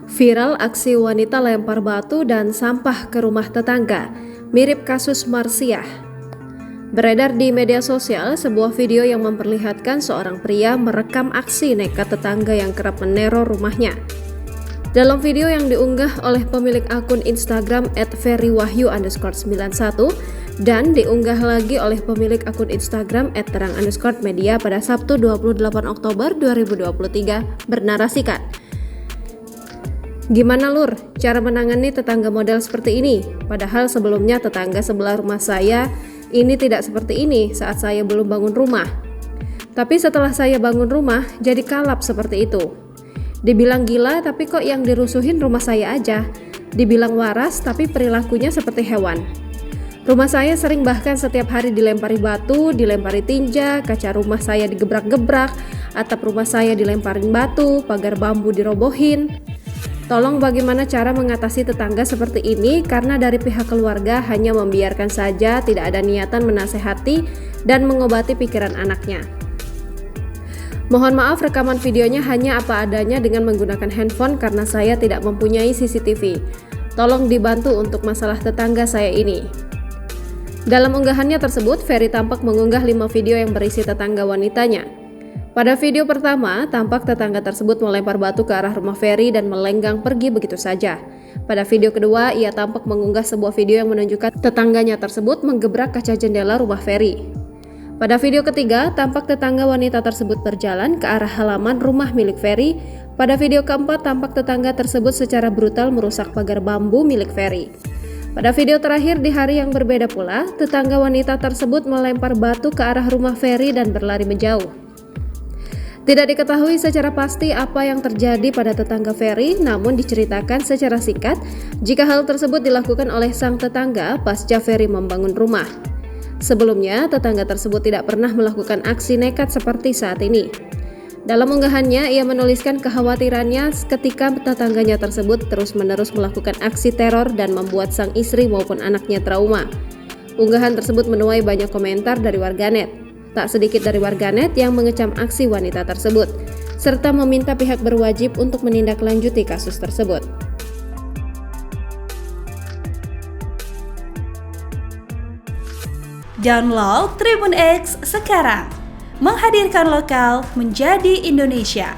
Viral aksi wanita lempar batu dan sampah ke rumah tetangga, mirip kasus Marsiah. Beredar di media sosial sebuah video yang memperlihatkan seorang pria merekam aksi nekat tetangga yang kerap meneror rumahnya. Dalam video yang diunggah oleh pemilik akun Instagram @ferrywahyu_91 dan diunggah lagi oleh pemilik akun Instagram @terang_media pada Sabtu 28 Oktober 2023 bernarasikan, "Gimana lur, cara menangani tetangga model seperti ini? Padahal sebelumnya tetangga sebelah rumah saya ini tidak seperti ini saat saya belum bangun rumah. Tapi setelah saya bangun rumah, jadi kalap seperti itu. Dibilang gila, tapi kok yang dirusuhin rumah saya aja. Dibilang waras, tapi perilakunya seperti hewan. Rumah saya sering bahkan setiap hari dilempari batu, dilempari tinja, kaca rumah saya digebrak-gebrak, atap rumah saya dilemparin batu, pagar bambu dirobohin. Tolong bagaimana cara mengatasi tetangga seperti ini, karena dari pihak keluarga hanya membiarkan saja, tidak ada niatan menasehati dan mengobati pikiran anaknya. Mohon maaf, rekaman videonya hanya apa adanya dengan menggunakan handphone karena saya tidak mempunyai CCTV. Tolong dibantu untuk masalah tetangga saya ini." Dalam unggahannya tersebut, Ferry tampak mengunggah 5 video yang berisi tetangga wanitanya. Pada video pertama, tampak tetangga tersebut melempar batu ke arah rumah Ferry dan melenggang pergi begitu saja. Pada video kedua, ia tampak mengunggah sebuah video yang menunjukkan tetangganya tersebut menggebrak kaca jendela rumah Ferry. Pada video ketiga, tampak tetangga wanita tersebut berjalan ke arah halaman rumah milik Ferry. Pada video keempat, tampak tetangga tersebut secara brutal merusak pagar bambu milik Ferry. Pada video terakhir di hari yang berbeda pula, tetangga wanita tersebut melempar batu ke arah rumah Ferry dan berlari menjauh. Tidak diketahui secara pasti apa yang terjadi pada tetangga Ferry, namun diceritakan secara singkat jika hal tersebut dilakukan oleh sang tetangga pasca Ferry membangun rumah. Sebelumnya, tetangga tersebut tidak pernah melakukan aksi nekat seperti saat ini. Dalam unggahannya, ia menuliskan kekhawatirannya ketika tetangganya tersebut terus-menerus melakukan aksi teror dan membuat sang istri maupun anaknya trauma. Unggahan tersebut menuai banyak komentar dari warganet. Tak sedikit dari warganet yang mengecam aksi wanita tersebut, serta meminta pihak berwajib untuk menindaklanjuti kasus tersebut. Download Tribun X sekarang, menghadirkan lokal menjadi Indonesia.